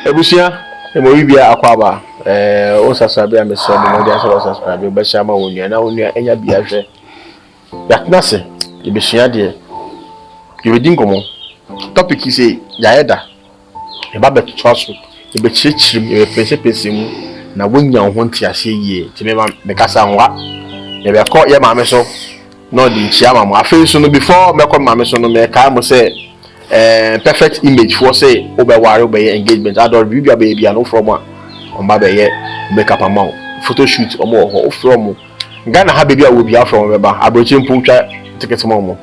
Ebusia, Emoribia Aquaba, Osasabi, and Miss Subscribe, Bashama, Unia, Enya Biaje. That nothing, you be share dear. You redeem come topic is a Yaeda, a babet trust, you be church, you a principal, na when you want to see ye, to me, because I'm what? You be caught your mamma so. No, the Chiama, I feel so before Malcolm Mamma so no make I must say. Perfect image for say over engagement. I don't review baby. I know from one on baby makeup amount photo shoot or more from Ghana. Have baby will be out from Beba. I brought him puncture tickets momo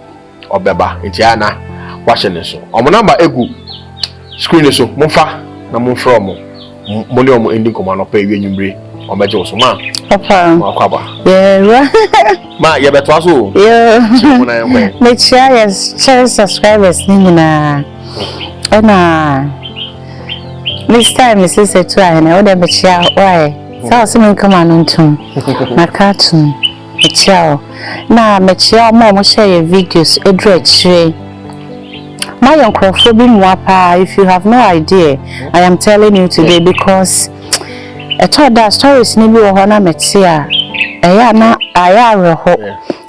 or Beba. Itiana watching so. On my number egu screen so Monfa na from money on ending command or pay you bring on my Joe. So, ma, Papa, yeah, ma, you better also, yeah, make sure yes, share subscribers, Nina. This time, Mrs. Etua, and I order the chow. Why? So, some come on to my cartoon, a chow. Now, make sure Mama share your videos, a dread tree. My uncle Phobin Wapa, if you have no idea, I am telling you today because. I thought that stories maybe ohona metia na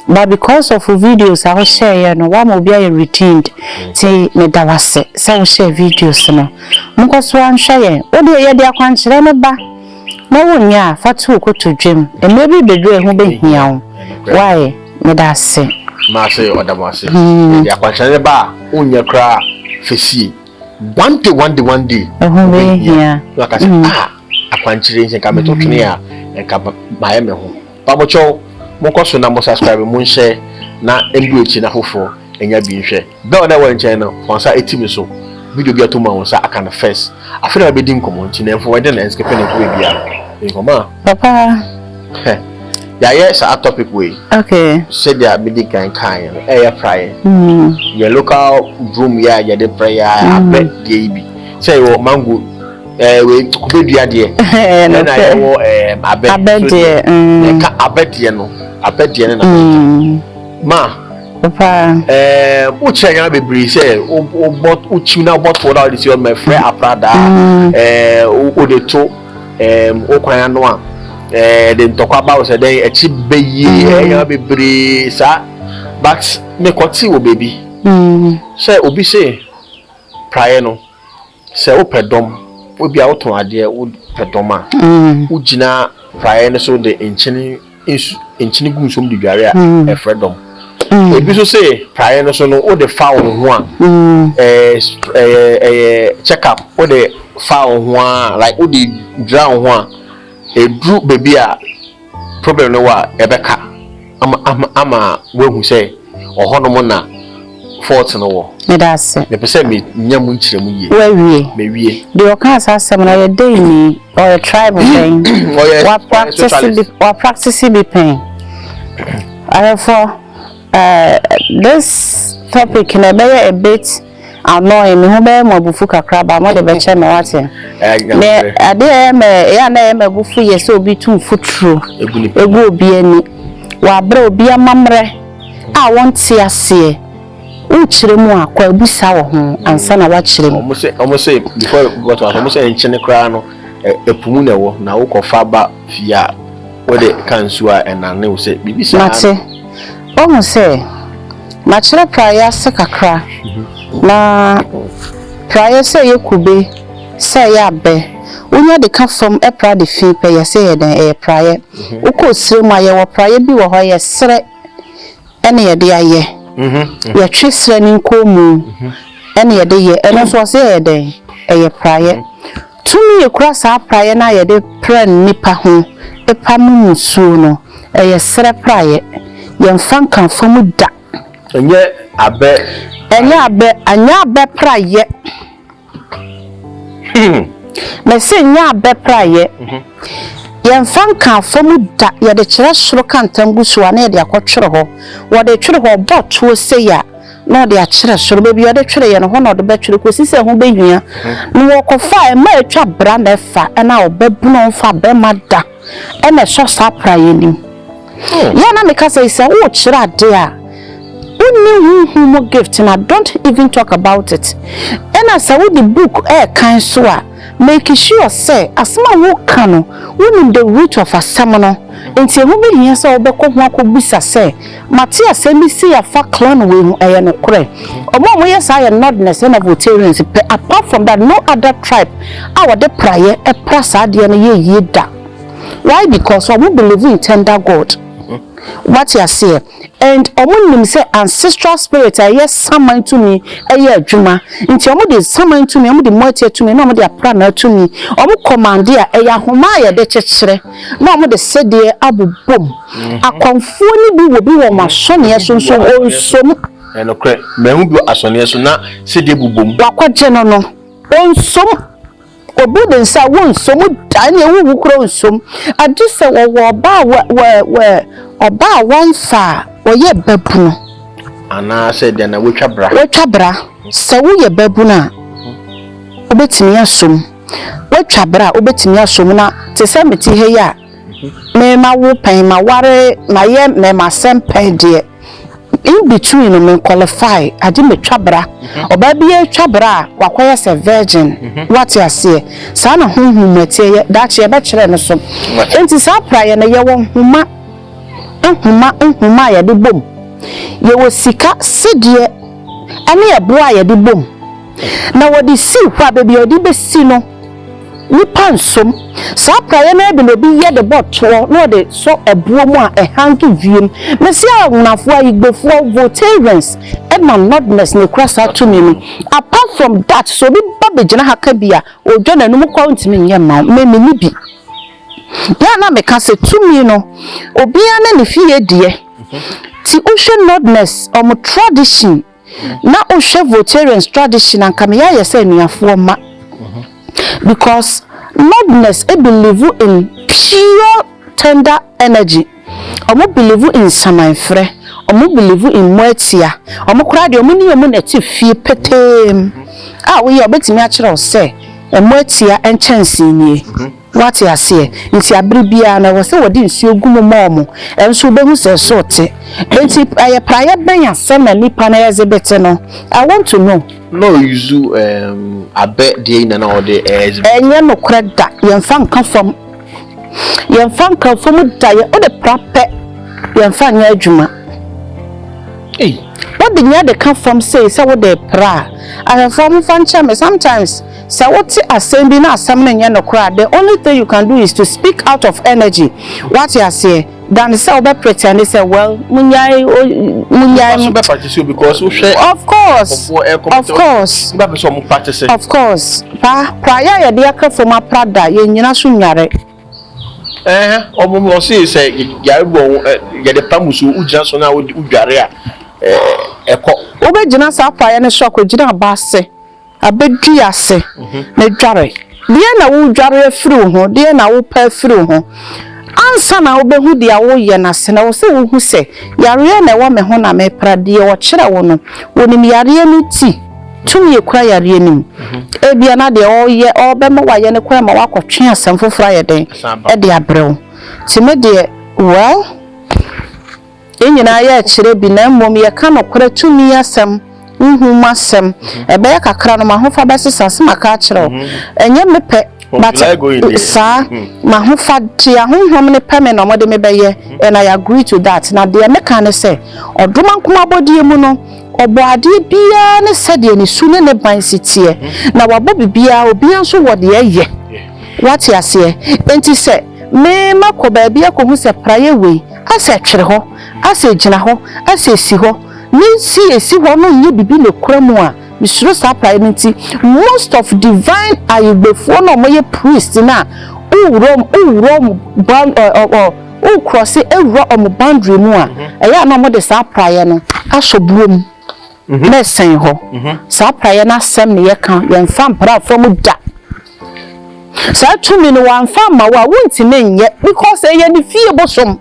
but because of videos I will share no one will be retained say me da wase so share videos no mko so an share o de ye de akwankyere me ba na wonya fatu ko to dwem e maybe bedu e ho behia wo why me da se ma say odamase de akwankyere ba wonya kra fesi one day e ho behia like I said akwankyere nse ka meto twene a enka bae me ho pamocho moko so na mo subscribe mo share na endu echi na fofo enya bi nhwe bell na wan chen no onsa etimi so video bi atoma onsa aka na first afena be din komo nti na enfo wede na escape na ko bia nkoma papa yes a topic way okay said there be di kan air prayer your local broom ya the prayer abet dey bi say wo mango we kubedua de na yo abet ka abet de na ma papa uche ya bebri say uchi na bot for that is your my friend aprada o de to o kwan no a de ntokwa ba o say den echi beyi ya bebri sa but me kwoti wo baby say obi say prayer no say o pedom obi a woton ade wo pedoma wo gina prayer no so de enchini gun som de dware a freedom obi so say prayer no so no o de fa ho a check up o de fa ho a like o de drown ho a e dru baby a problem no wa ebeka ama we hu say ohono na fault no wo me da se me pese me nyamu nchiremu ye me wie the occurrence asem na your day ni or a tribe thing what practice be pain therefore this topic na be a bit annoying me ho be mo bufu kakra ba mo de be che me wate me ade me ya na me bufu ye so obi tu futuro egu obi ani wa bra obi amamre a won ti ase uchiremu akwa ebusa wo ho ansa na wa chiremu almost say before what was almost say enchine kra no epumu na wo na wo kofa ba fia wo de kansua enane wo say bibisa mate almost say machira prayer se kakra na prayer say yekube say ya be unya de ka from epra de fi pe ye say den prayer uko siremu aye wo prayer bi wo ho ye sere ene ye de aye ya trisra ni nkomu ene ye de ye eno so say ye den eye prayer tumi ye kura sa prayer na ye de pran nipa ho epa mu nsuo no eye sere prayer ye mfan kan fomu da enye abe anya abe prayer me se nya abe prayer ye mfan kan fomu da ye de kire soro kantam gusuwa na ye de akotwere ho wo de twere ho boto se ya na de akire soro bebi ye de twere ye no ho na de betwere ko sise ho behua no wo kofa e ma etwa branda fa na obabuno mfa be mada e na so sa prayer ni ya na me ka se wo kire ade a who gift and I don't even talk about it. And as I read the book kind so make sure say as my work can win the root of a summoner until who be here so be ko bisa say Matia say me see a fa clan we no kore omo yes I am not necessarily Voltarians apart from that no other tribe our the prayer e prasa de na ye da. Why? Because we believe in tender God. What you say, and omunim say ancestral spirit yes summon to me adwuma nti omo de summon to me omo de motie to me na omo de apra na to me omo command ya homa ya de kyekere na omo de sede abobom akonfo ni bi wo bi wo masone so onsom enokre mehu bi asone so na sede bubom wakwaje no onsom obi de nsa wonsom dan ye wu kro onsom ade se wo ba we oba wanfa oye babu ana se de na wotwa bra se wo ye babu na obetimi asom wotwa bra obetimi asom na te se meti he ya me ma wo pen ma ware ma ye me ma sempen de in between no me qualify ade me twabra oba bi e twabra wakoye se virgin what you say sa na honhum meti ye da che be kire no so enti sa praye na ye wo huma nhuma ya de bom ye wo sika sidie ane ya boa ya de bom na wodi si kwa bebi odi be si no nipa nsom sa praye na bi no bi ye de botro no de so ebuo mu a ehantu wiem me si awnafo ayigbefo Voltarians and my notness ne krasa to me apart from that so bi babegina haka bia odwo na num kwa ntimi nye ma me ni bi ya na me ka se to me no obia na ne fie die ti ushe notness om tradition na ushe Voltarians tradition anka me ya se nuafo ma because notness e believe in pure tender energy omo believe in samanfre omo believe in moetia omo kura de omo ni omo na ti fie petem we ye obetimi a kire o se moetia enchansi nie what you say nti abribia na wo se wodi nsuo gumomo enso behu se sote enti aye praye ben asem na nipa na yezebete no I want to know no yuzu abe de na na ode enye no kreda yemfa nka fam da ye ode prape yemfa nya adwuma what the nya de come from say wo de pra I from fancha me sometimes so what assembly na asem na nya no kra the only thing you can do is to speak out of energy what you say than say obe pretend they say well munyai because of course prior ya de aka from aprada ye nyina so nyare omo say yare bo ye de pamuso ujira so na udware a eko obe gina sa prior ne shock gina abase abedwi ase na dware de na wo dware afiri ho de na wo pa afiri ho ansa na obehu dia wo ye na se na wo se wo hu se yare na wo me ho na me prade wo kire wo no wonim yare ni ti tumi ekura yare ni ebia na de o ye obe ma wa ye ne kwa ma wakotwe asem foforo ye den e de abrew ti me de well enyina ye kire bi na mmom ye ka no kora tumi asem masem ebe ya kakra no mahofa besesa maka kire enye mepe but sa mahofa dia honhom ne peme no mode mebeye and I agree to that na de me kan say odoma nkoma bodie mu no oboade bia ne sede ni su ne ban sitie na wabo bibia obi anso wode ye what you say enti say me makoba bia ko hu se praye we ase twere ho ase gina ho ase si ho ni esi ho no nye bibi le kramu a misuro sa praye nti most of divine ayigbefo no moye priest na urom band cross ewro om boundary mu a eya na mo de sa praye no aso Broom na sen ho sa praye na sem ne ye kan ye mfa mpra from da sa tumi no wan fa ma wa wonti ne nye because eye ni fie bosom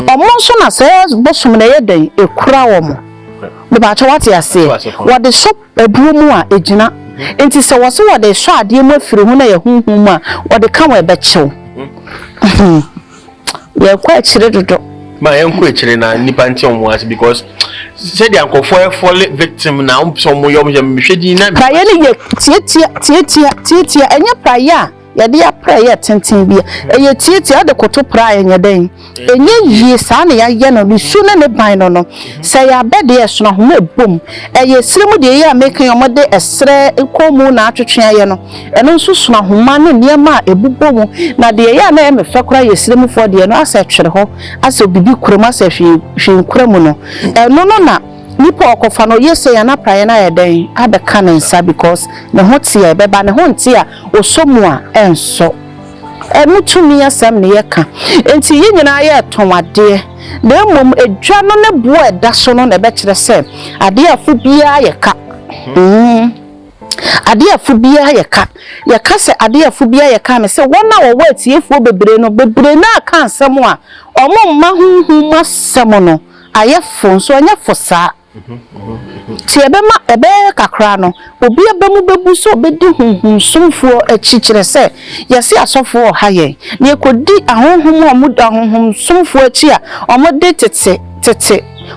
omo so na se bosom na ye den ekura wo mo me ba what you say what the shop Broom a ejina enti se wo so what the so ade mu afiri hu na ye hunhum a what the kan we be chew ye kwa chire dodo my uncle na nipanti onwas because said the uncle for victim now some young machine prayer ye tia enya prayer yade ya prayer tenten bia eye tia de koto prayer nya den enye yie sa na ya no su na ne ban no say ya bede yeso no ho ebom eye siremu de ya make yomode esre ekomu na atwetwe aye no eno nso su na homa no niema ebubom na de ya na me fekora ye siremu fo de no asa twere ho asa bibi kurom asa hwe kuremu no eno no na nipa okofa no yese ya na prayer na ye den abeka ne nsa because ne ho tie beba ne ho ntia osomu a enso emutumi asem ne yeka enti yinyina ye tonwade na mom edwa no ne bo eda so no na be kire se ade afu bia yeka ade afu bia yeka se ade afu bia yeka me se wona wo watiefu bebre na aka nsem a omomma hunhum asem no ayefo so anya fosa ti ebe kakra no obi abamu bebu so obedi hunhun sumfuo achichire se yesi asofo ha ye ne ekodi ahonhom omuda honhom sumfuo achi a omode tete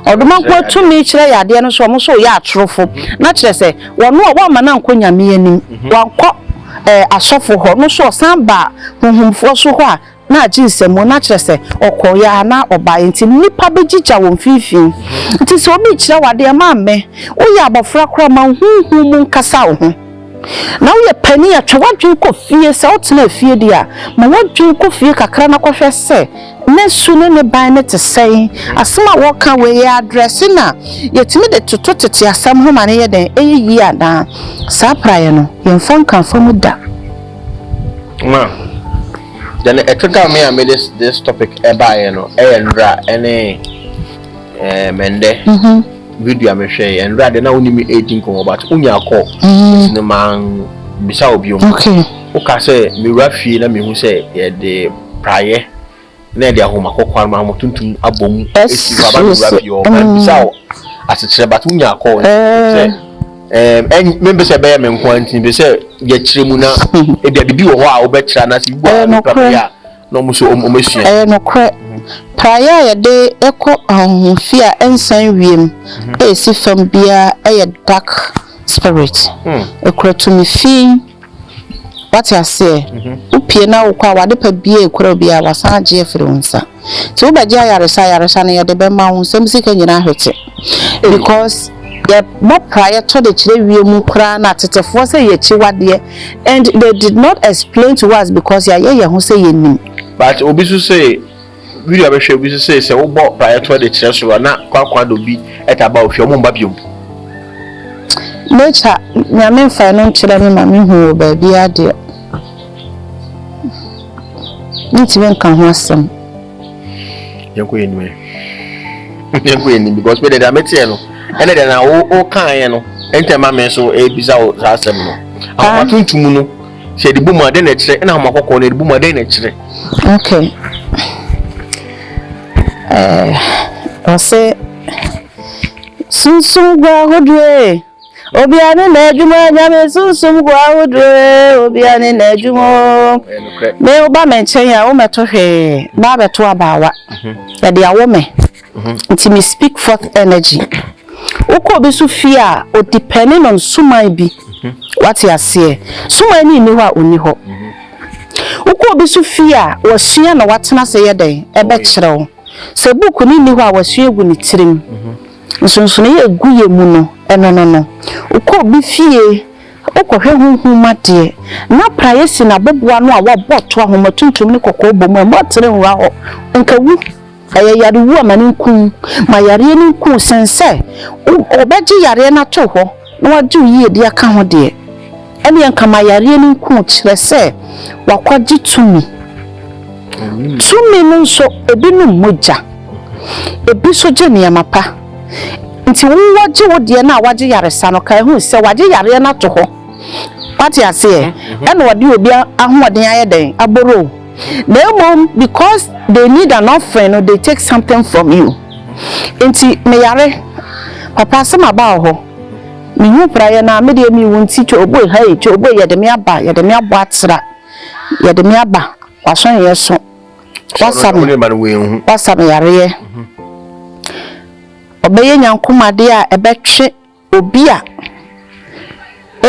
oduma kwa tumi chire yade no so omo so ya atrofo na chire se wono a wa mana nkonya me anim wankọ asofo ho no so samba honhomfo so ho a na jinsemo na kire se okoya na oba enti nipa begicha won fifin nti so obi kire wade ma me wo ya abofra kra ma hunhun mu nkasa wo ho na wo ye pani atwa wadwen ko fie se otena fie dia ma wadwen ko fie kakra na kohwe se na sunu ne ban ne te sei asema wo ka we ya address na yetimi de toto tete asam ho ma ne ye den eyi ada sa praye no ye mfon kan famu da then I took out me and made this topic Ndra any mende video I'm share and rather now only me 18 come about unya call the man bisa obi okay okay say me rafi na me hu say the prayer na dia homa kokwa ma mo tuntum abom baba rafi o bisa asetse but unya call say member say be me nkwanti be say ye kire mu na e bia bibi wo ho a wo be kira na si bo prayer no muso omasua no kre prayer ye de eko ahofia ensan wiem e si fam bia e dark spirit ekura to me fi what you say upie na wo kwa wade pa bia ekura bia wasan je efre unsa ti wo ba je yaresa na ye de be ma ho sem sika nyina hwete because more prior to the chile we mukra na tetefo say ye chiwade and they did not explain to us because ya who say ye nim but obi so say video abehwe obi so say wo bo prior to the chile so na kwakwa do bi etaba ofio mo mba biom nature nyame fa no chile me ma me hu ba bia de nti wen kan ho asem yanko yeni because we dey amete no ene de na o kan no ente ma me so e bisa o asem no atuntum no se de bu mu ade na kire ena homa kokko na de bu mu ade na kire okay o se sunsun gwa hodwe obiane na adwuma nyame sunsun gwa hodwe obiane na adwuma me oba menchen ya o meto hwe ba beto abawa ya de awo me nti me speak forth energy uko bi so fia o depending on sumai bi what you say sumai ni ho a oni ho uko bi so fia wo sua na watena se ye den e be kirewo se buku ni ho a wo sua egu ni tirim nsonso ye egu ye mu no eno uko bi fie ukohwe hunhuma de na praye si na boboa no a wo boto ahoma tuntum ni kokko bomu e motere nwa ho nkawu aya yare wu amani nku ma yare ni nku sense obeji yare na to ho na waju yi edi aka ho de ene nka ma yare ni nku kire se wakwaji tumi no so ebi no moja ebi so je ne amapa nti wo waji wo de na waji yare sa no kai hu se waji yare na to ho pati ase ene wode obi ahoden aye den aboro no because they need an offering or they take something from you. Enti me yare papa sama ba ho. Me hu praye na me de mi wonti cho obo hai cho obo ye de me aba atra. Ye de me aba wason ye so. What's me yare obeye nyankomade a ebetwe obia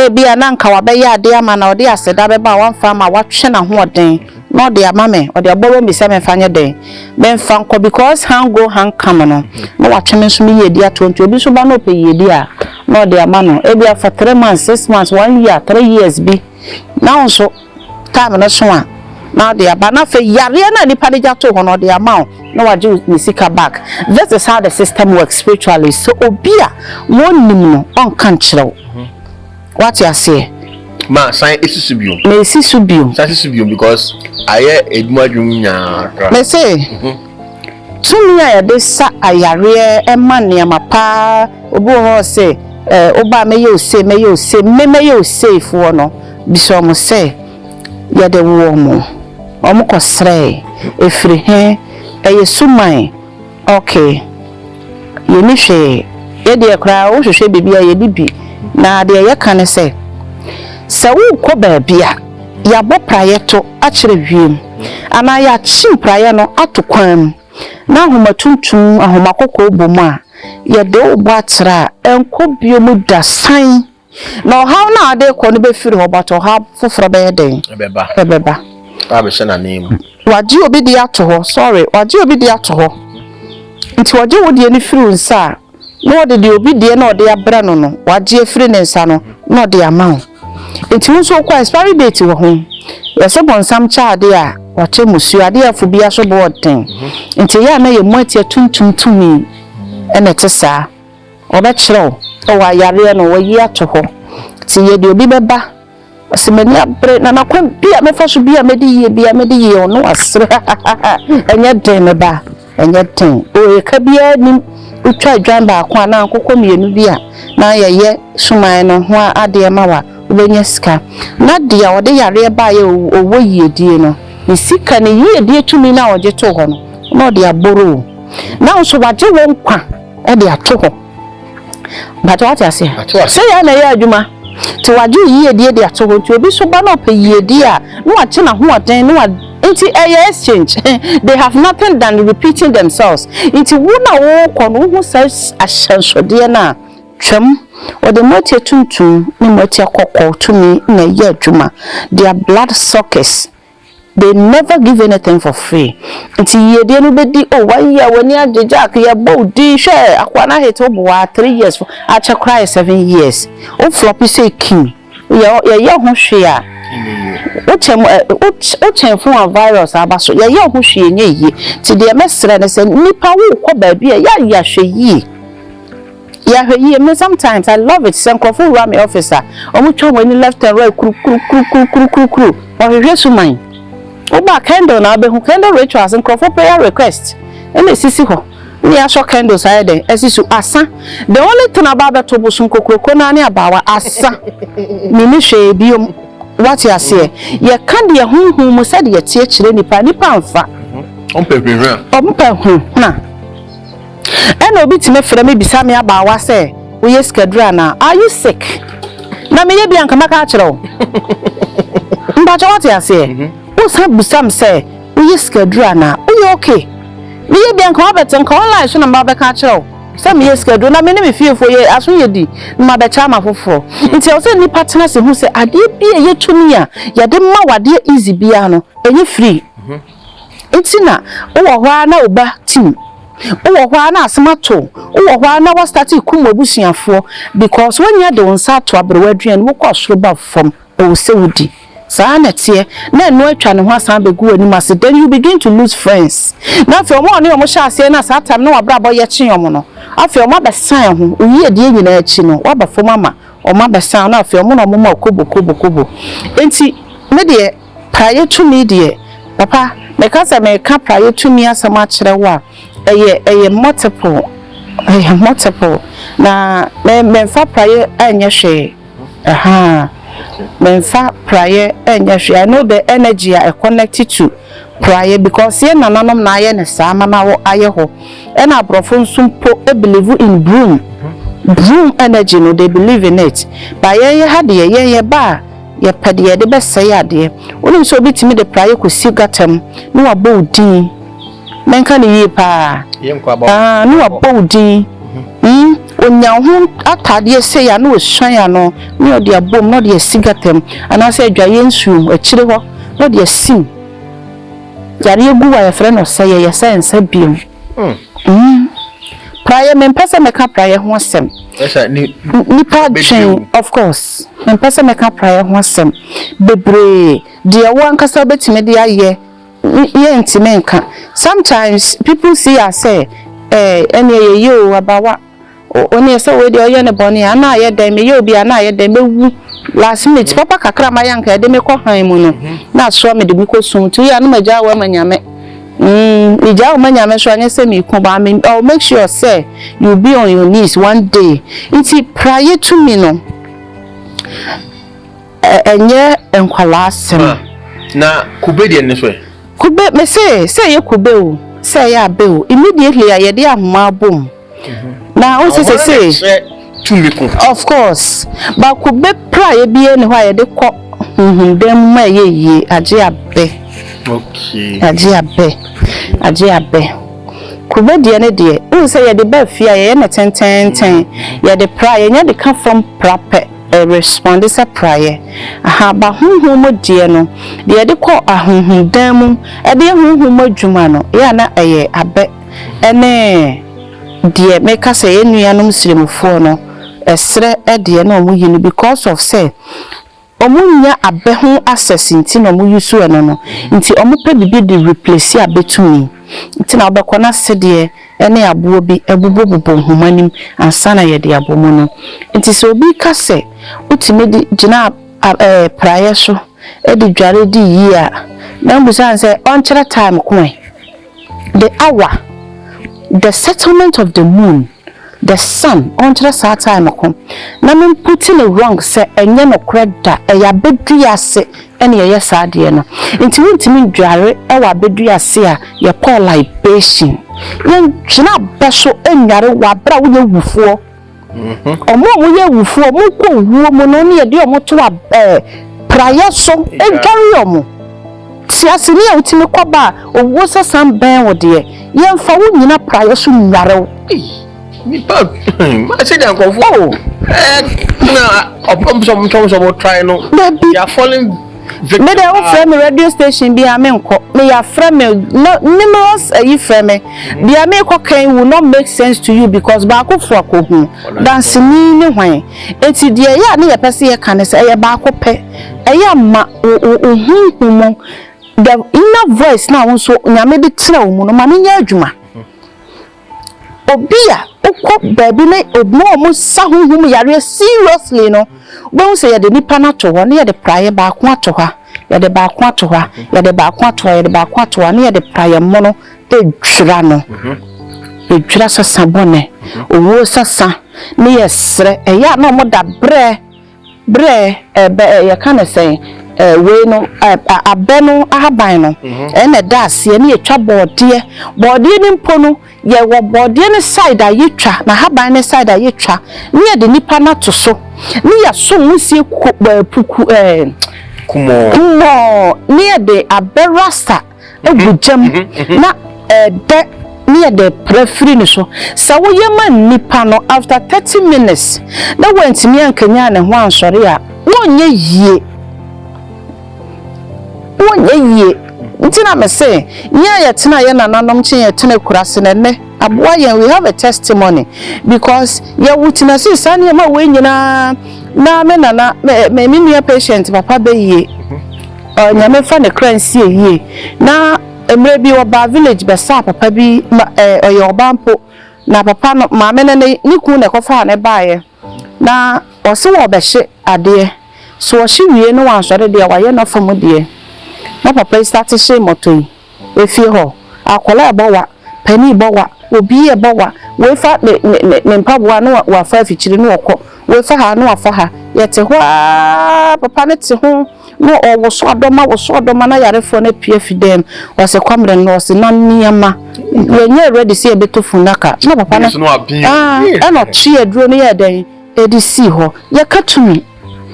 ebia na nka wabeye ade ama na ode aseda beba wamfa ma watwe na hoden no de amame ode aboro mi se me fanye den me mfa nko because han go han come no no watwe me so me yedi atonto obi so ba no pe yedi a no de ama no ebia for 3 months 6 months 1 year 3 years bi now so time no so a now they are bana fe yare na nipa de jato ho no de ama no waje ni sika back. This is how the system works spiritually. So obia wonnim no on kan kire what you say ma sign isisubium me isisubium isisubium because aye edumadwum nya me say tumi ya de sa ayare e ma ne mapa obi ho say oba me ye say me ye say fo no biso mo say ya de wo mo omo kosre efri he eye suman okay ye ni hwe ye de kra wo hwehwe bibia ye bibi na de ye kan say se wo ko ba bia ya bo praye to a kire wiem ana ya chim praye no atokwan na homa tuntum ahoma kokko bomu a ye de wo bo atra enko biomu dasan no how na de ko no be firi ho bato ha foforo be den beba abesha na name waji obi di ato ho sorry waji obi di ato ho nti waji wodi ani firi nsa no de obi di na ode abra no no waji efiri ne nsa no no de ama nti nso kwa expiry date wo ho yese bonsam chaade a wache musu ade afu bia so bo ten nti ya na ye moatia tuntumtumi ene tesa oba kire o wa yare no wayi ato ho ti ye de obi beba osimani abre na nakwa bia mefa so bia medi ye ono asre enye den meba enye ten o e ka bia ni utwa adwan ba kwa na akokọ mienu bia na ye suman no ho ade mawa obenya sika na dia wode yare ba ye owo yiedie no ni sika ni yiedie tumi na oje to ho no na ode aboro na so waje won kwa e de ato ho bato ati ase say ya na ye adwuma to waje yiedie de ato ho ti obi so ba na pe yiedie a no ache na ho aden no Inti exchange they have nothing than repeating themselves. Inti wuna wo kono hu says ashansode na twam ode motie tuntum ni motie kokko tumi na ye adwuma. Their blood suckers, they never give anything for free. Inti yede no bedi oh 1 year wani agejak ye bo di hwe akwana hete obo 3 years acha cry 7 years. O floppy say king. Ye ho hwe a Uchem from a virus abaso ya ho hwe nye yi ti de mesre ne se nipa wo ko ba bia ya hwe yi ya hwe yi me sometimes I love it some crofo run me officer omutwa wani left and right kru o hwe suman o ba candle na be hu candle rituals and crofo prayer request ene sisi ho ni aso candle side den esisu asa the only thing about that obosun kokroko na ni abawa asa ni ni hwe biom what you say ye kan de hunhun mo said ye tie kire nipa mfa ompehu na ena obi time frɛ me bisa me aba wa say wo ye schedule na are you sick na me ye bia nka maka kire o mba what you say wo sa busam say wo ye schedule na wo ye okay me ye bia nka obeto nka online so na mba be ka kire o say me ye schedule na me ne me fie fo ye aso ye di ma be cha ma foforo nti o say nipa tena se hu say ade bia ye tumi a ye de ma wade easy bia no enye free etina wo ho na oba team wo ho na asemato wo ho na wa start ikum obusuafo because when you dey on start to abrewaduan wo ko soro ba fom o se wudi sa na tie na eno atwa ne ho asan begu ani mase then you begin to lose friends na fe omo ne omo sha ase na sa time na wabrabo ye kyen omo no afi omo abesan ho oyi ede nyina achi no waba fom ama omo abesan na afi omo no omo ma kobo enti me de praye to me de papa me ka say me ka praye to me asama kire wa eye multiple na me fa praye anya hwe menfa prayer enya hwe. I know the energy I connected to prayer because ye nananom na aye ne sa mama wo aye ho e na brofo nsumpo e believe in broom energy no they believe in it but ye had ye ba ye pede de bese ya de wonu so bitimi de praye ko sigatam no abo din menka ne yi pa no abo din onya ho atade se ya no hwan ya no ne ode abom no de sigatam ana se adwaye nsu akire ho no de sim yare egu wa yefre no se ye sense biom praye mempesa meka praye ho asem nipa train of course mempesa meka praye ho asem bebre de wankasa betime de aye ye ntime nka sometimes people see us say ene ye yo abawa oni say we de oye ne boni ana aye dan me ye obi ana aye dan mewu last minute papa kakra ma yanka de me ko han mu no na so me de mi ko sun tu ya no maja wa manyame ija o manyame so anya say me ko ba me I'll make sure say you be on your knees one day iti prior to me no enye enkwala asem na kube de ne so kube me say ye kube o say ya be o immediately ya de ahoma bom na o say of course ba kube prayer bi ne ho ya de ko dem ma ye age abe okay age abe kube de ne de o say ya de ba fia ye na ten ya de prayer nya de come from proper respond is a prayer aha ba honhom de no de de ko ahonhom dan mu e de honhom adwuma no ya na eye abe ene de make say enuanom siremfo no esre de na omu yinu because of say omunya abe ho access nti na omu yusu eno no nti omu pe bibi de replace abetumi nti na obekọ na sede ene abuo bi ebubobubo homanim ansa na ye de abomu no nti so obi ka se utime di gina prayer so e di dware di yi a na mbusan se on kire time ko the hour the settlement of the moon the sun on kire sa time ko na me putting it wrong se enye no kreda e ya bedu ase ene ye saade no nti ntimi dware e wa bedu ase a ye call libation ye gina beso enware wa bra wo ye wufuo omo ye wufuo mo ko wuo mo no ne ye de omo to prayer so edware omo siase ni a utimi koba owo sesam ben wo de ye mfa wo nyina prayer so nware mi pa ma say dan konfo na opom so try no they are falling victim me dey frame radio station bi amenko me ya frame numerous you frame bi amenko kan will not make sense to you because ba ko fo akohu dance ni hwan enti de ya na ye pese ye kan se ye ba ko pe eya ma ohunhumo the inner voice na won so nyame de tira wo mu no ma nya adwuma obia ukọ baby na omo sahunhum yare seriously no bo say ye de nipa na to ho na ye de prayer ba ko ato ha ye de ba ko ato ha ye de ba ko ato ha ye de ba ko ato ha na ye de prayer mo no de twira no e twira sasa bone owo sasa na ye sre e ya na mo da bre ye kan say we no abeno ahaban no na da ase na ye twa bode ni mpo no ye wo bode ne side ayetwa na haban ne side ayetwa ne ye de nipa na to so ne ya so musie puku kumo ne ye de aberasta egujam na de ne ye de preferi ne so sa wo ye man nipa no after 30 minutes na wantimi ankanya ne ho ansori a wonye yie ntina me say nya ye tena ye nananom kyen ye tena kurase ne aboa ye we have a testimony because ye wutina si sane ma we nyina na me nana me nua patient papa be yie nya me fa ne kransi yie na emre bi oba village be sa papa bi oye obampo na papa no ma me ne ni ku ne kofa ne baaye na o se wo be hye ade so o hye wie no wan sore de wa ye no fam de na papa start she moto efie ho akola ebowa pani bowa obi ebowa we fa ne mpaboa no wa fa fichiri no okọ we fa ha no afa ha yete ho papa ne te ho no owo so adoma na yarefo na pie fidem wase kwamre no se na niama we nye ready see ebetofu naka na papa na no chi aduro no ye den edi si ho ye katumi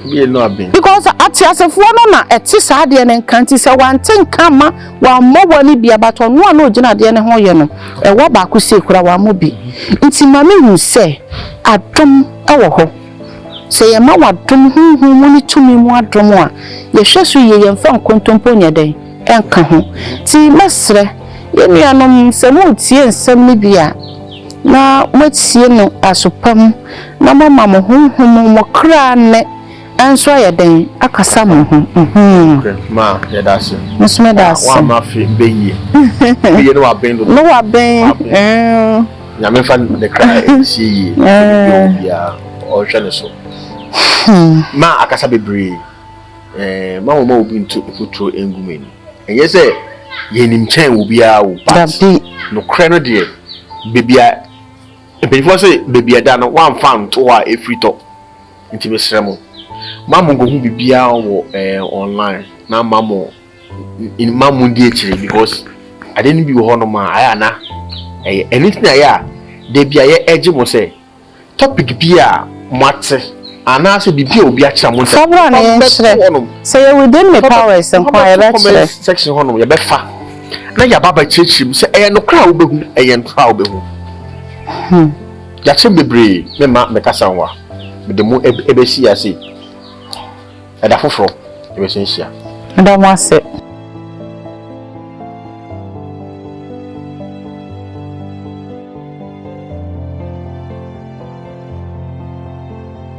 Be no abin. Because atiasefo no na eti saa de ne nkanti se wante nkama wa mmobɔ ni bia bato no a no gina de ne ho ye no e wo ba ko se kura wa mobi nti mame hu se adom ewo ho se ye ma wadom hunhun mu ni tumi mu adom a ye hweso ye yemfa nkontompo nya den enka ho ti mesre ye nuanom se mo tie nsem ni bia na motie no asopam na mama mo hunhun mo kra ne anso ya den akasa mo ho ma ya daso musme daso wa ma fi beyi beyi no aben do no aben ya me fa the cry see ya o hwe ne so ma akasa bebre ma wo ma obi ntu futuro engumeni enye se ye nim chen obi a wo pat no kra no de bebia before say bebia da no wan fan to a efrito nti mesremo mamu go hu bibia wo online na mamu in mamu ndi echire because I didn't be ho no ma aya na anything aya de bia ye eje mo say topic bia mate ana so bibia obi a kira mo say sabra na ye chire say you within the powers and quiet section ho no ye be fa na ya baba chirichirim say no kra wo behu no kra wo behu ya chembebre me ma me kasa nwa me de mo ebesi ase ada foforo ebe sensia ndo mo ase